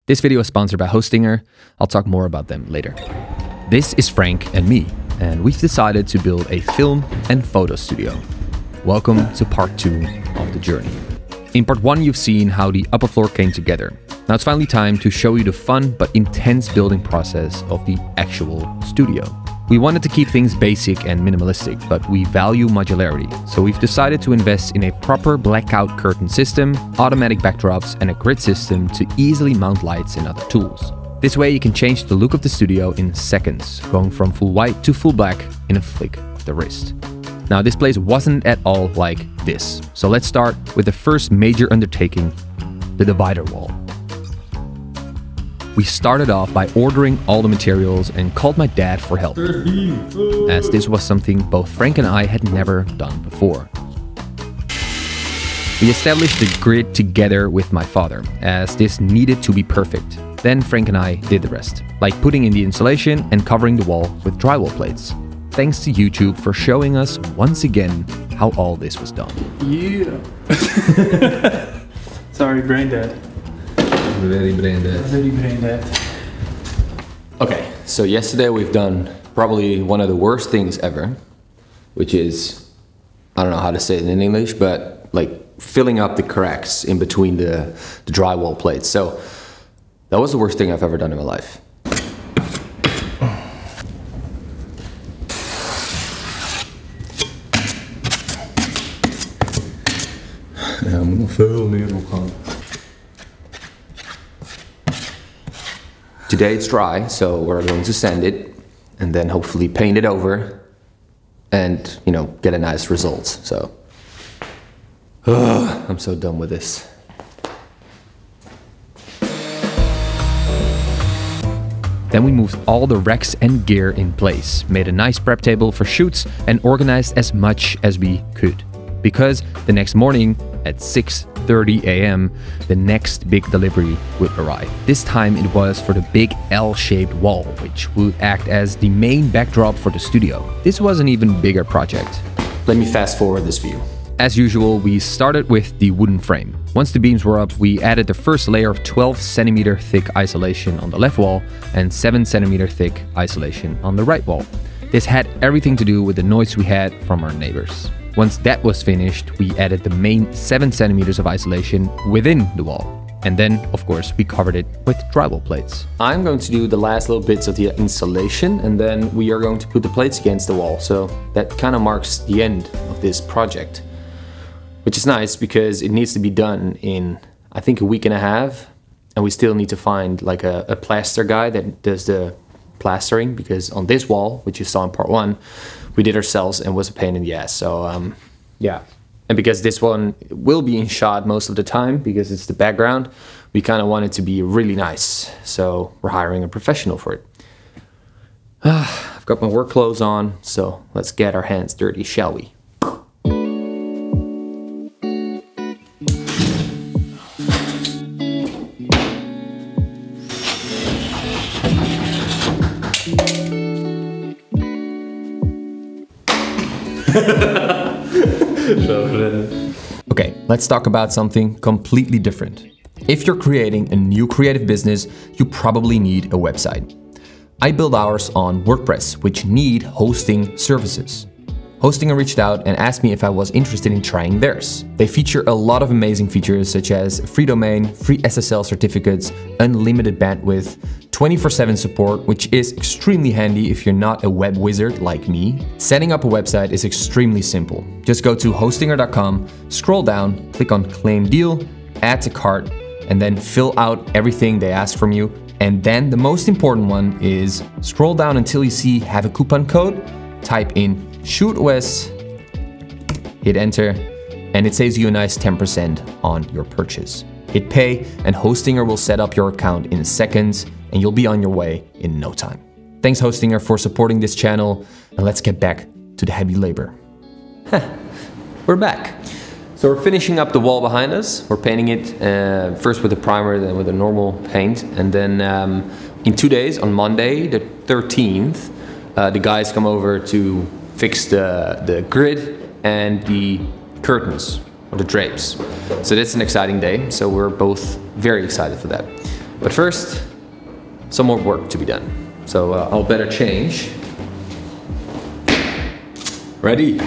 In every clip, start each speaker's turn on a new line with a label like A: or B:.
A: This video is sponsored by Hostinger. I'll talk more about them later. This is Frank and me, and we've decided to build a film and photo studio. Welcome to part 2 of the journey. In part 1 you've seen how the upper floor came together. Now it's finally time to show you the fun but intense building process of the actual studio. We wanted to keep things basic and minimalistic, but we value modularity, so we've decided to invest in a proper blackout curtain system, automatic backdrops, and a grid system to easily mount lights and other tools. This way you can change the look of the studio in seconds, going from full white to full black in a flick of the wrist. Now this place wasn't at all like this, so let's start with the first major undertaking, the divider wall. We started off by ordering all the materials and called my dad for help, as this was something both Frank and I had never done before. We established the grid together with my father, as this needed to be perfect. Then Frank and I did the rest, like putting in the insulation and covering the wall with drywall plates. Thanks to YouTube for showing us once again how all this was done.
B: Yeah. Sorry, brain dead.
A: Very brain dead.
B: Very brain dead.
A: Okay, so yesterday we've done probably one of the worst things ever, which is, I don't know how to say it in English, but like filling up the cracks in between the drywall plates. So that was the worst thing I've ever done in my life. I'm veel meer opgaan. Today it's dry, so we're going to sand it and then hopefully paint it over and, you know, get a nice result. So, I'm so done with this. Then we moved all the racks and gear in place, made a nice prep table for shoots and organized as much as we could. Because the next morning at 6:30 a.m. the next big delivery would arrive. This time it was for the big L-shaped wall, which would act as the main backdrop for the studio. This was an even bigger project. Let me fast forward this view. As usual, we started with the wooden frame. Once the beams were up, we added the first layer of 12 centimeter thick isolation on the left wall and 7 centimeter thick isolation on the right wall. This had everything to do with the noise we had from our neighbors. Once that was finished, we added the main 7 centimeters of isolation within the wall. And then, of course, we covered it with drywall plates. I'm going to do the last little bits of the insulation, and then we are going to put the plates against the wall. So that kind of marks the end of this project, which is nice because it needs to be done in, I think, a week and a half. And we still need to find like a plaster guy that does the plastering, because on this wall, which you saw in part 1, we did ourselves and was a pain in the ass. So yeah, and because this one will be in shot most of the time because it's the background, we kind of want it to be really nice, so we're hiring a professional for it. I've got my work clothes on, so let's get our hands dirty, shall we? Okay, let's talk about something completely different. If you're creating a new creative business, you probably need a website. I build ours on WordPress, which need hosting services. Hostinger reached out and asked me if I was interested in trying theirs. They feature a lot of amazing features such as free domain, free SSL certificates, unlimited bandwidth, 24/7 support, which is extremely handy if you're not a web wizard like me. Setting up a website is extremely simple. Just go to hostinger.com, scroll down, click on claim deal, add to cart, and then fill out everything they ask from you. And then the most important one is scroll down until you see have a coupon code, type in ShootOS, hit enter, and it saves you a nice 10% on your purchase. Hit pay, and Hostinger will set up your account in seconds, and you'll be on your way in no time. Thanks Hostinger for supporting this channel, and let's get back to the heavy labor. We're back. So we're finishing up the wall behind us. We're painting it first with a primer, then with a normal paint, and then in 2 days, on Monday the 13th, the guys come over to fix the grid and the curtains, or the drapes. So that's an exciting day, so we're both very excited for that. But first, some more work to be done. So I'll better change. Ready?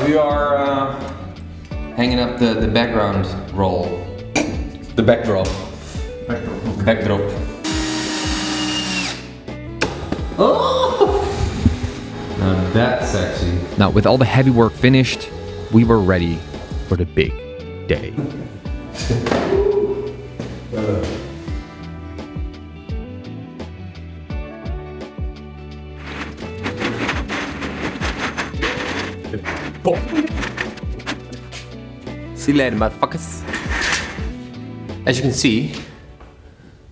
A: We are hanging up the background roll. The backdrop. Backdrop. Oh! Now that's sexy. Now with all the heavy work finished, we were ready for the big day. See you later, motherfuckers. As you can see,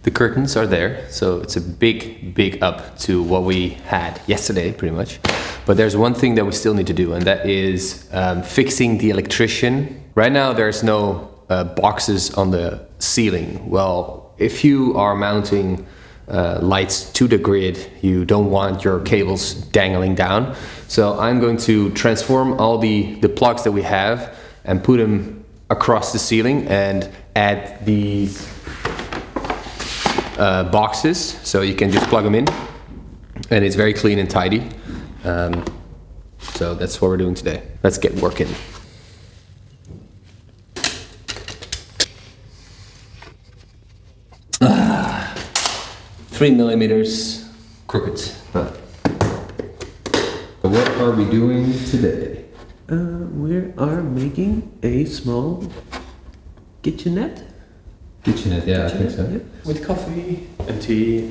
A: the curtains are there, so it's a big up to what we had yesterday, pretty much. But there's one thing that we still need to do, and that is fixing the electrician. Right now, there's no boxes on the ceiling. Well, if you are mounting lights to the grid, you don't want your cables dangling down. So I'm going to transform all the plugs that we have and put them across the ceiling and add the boxes, so you can just plug them in and it's very clean and tidy. So that's what we're doing today. Let's get working. Ah, 3 millimeters crooked. Huh. So what are we doing today?
C: We are making a small kitchenette.
A: Kitchenette, yeah, I think so.
C: Yep. With coffee and tea.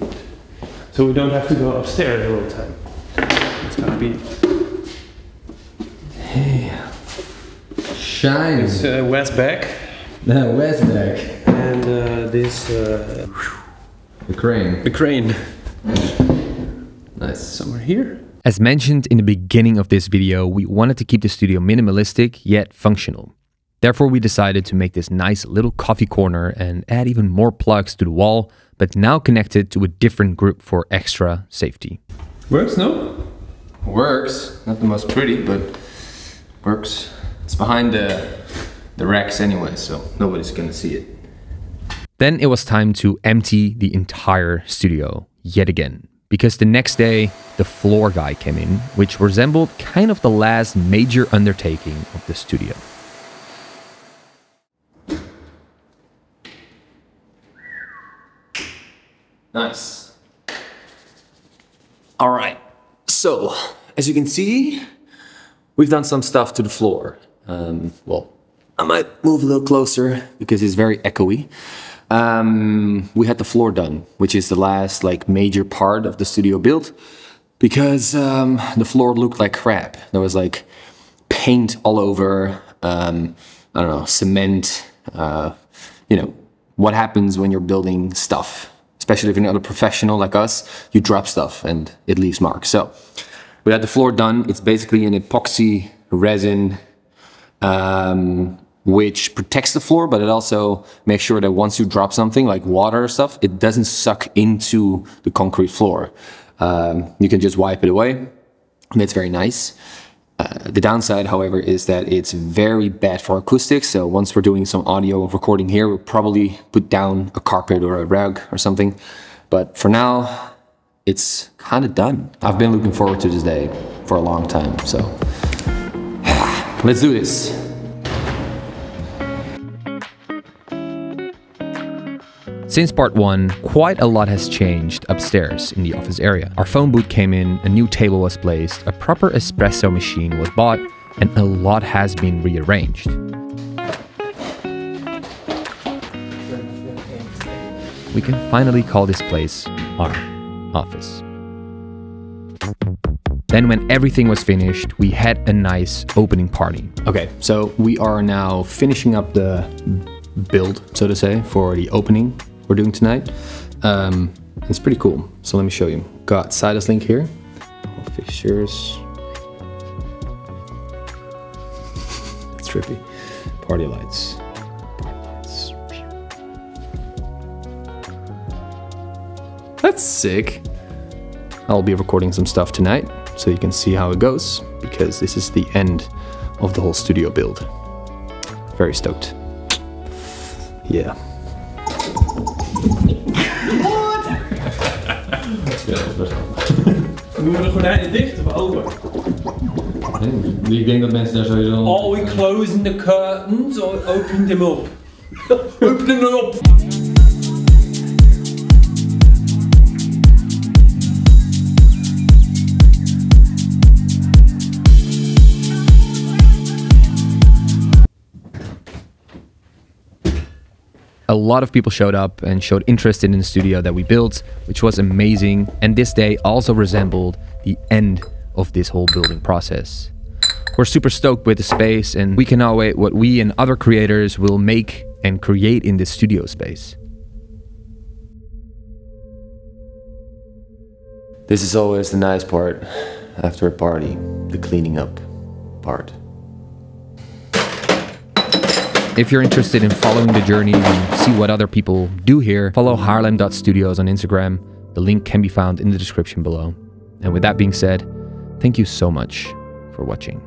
C: So we don't have to go upstairs all the time. It's gonna be...
A: Hey. Shine.
C: It's Wes back.
A: No, Wes back.
C: And this...
A: the crane.
C: the crane.
A: Nice.
C: Somewhere here.
A: As mentioned in the beginning of this video, we wanted to keep the studio minimalistic yet functional. Therefore, we decided to make this nice little coffee corner and add even more plugs to the wall, but now connected to a different group for extra safety.
C: Works, no?
A: Works. Not the most pretty, but works. It's behind the racks anyway, so nobody's gonna see it. Then it was time to empty the entire studio yet again. Because the next day, the floor guy came in, which resembled kind of the last major undertaking of the studio. Nice. All right, so as you can see, we've done some stuff to the floor. Well, I might move a little closer because it's very echoey. We had the floor done, which is the last major part of the studio build, because the floor looked like crap. There was paint all over, I don't know, cement, you know, what happens when you're building stuff, especially if you're not a professional like us, you drop stuff and it leaves marks. So we had the floor done. It's basically an epoxy resin, which protects the floor, but it also makes sure that once you drop something like water or stuff, it doesn't suck into the concrete floor. You can just wipe it away, and it's very nice. The downside, however, is that it's very bad for acoustics. So once we're doing some audio recording here, we'll probably put down a carpet or a rug or something. But for now, it's kind of done. I've been looking forward to this day for a long time, so let's do this. Since part 1, quite a lot has changed upstairs in the office area. Our phone booth came in, a new table was placed, a proper espresso machine was bought, and a lot has been rearranged. We can finally call this place our office. Then when everything was finished, we had a nice opening party. Okay, so we are now finishing up the build, so to say, for the opening we're doing tonight. It's pretty cool, so let me show you. Got Silas link here, all fixtures. That's trippy. Party lights. That's sick. I'll be recording some stuff tonight, so you can see how it goes, because this is the end of the whole studio build. Very stoked. Yeah.
B: Doen we de gordijnen dicht of open?
D: Ik denk dat mensen daar sowieso...
B: Are we closing the curtains or opening them up? Opening them up!
A: A lot of people showed up and showed interest in the studio that we built, which was amazing. And this day also resembled the end of this whole building process. We're super stoked with the space, and we cannot wait what we and other creators will make and create in this studio space.
E: This is always the nice part after a party, the cleaning up part.
A: If you're interested in following the journey and see what other people do here, follow haarlem.studios on Instagram. The link can be found in the description below. And with that being said, thank you so much for watching.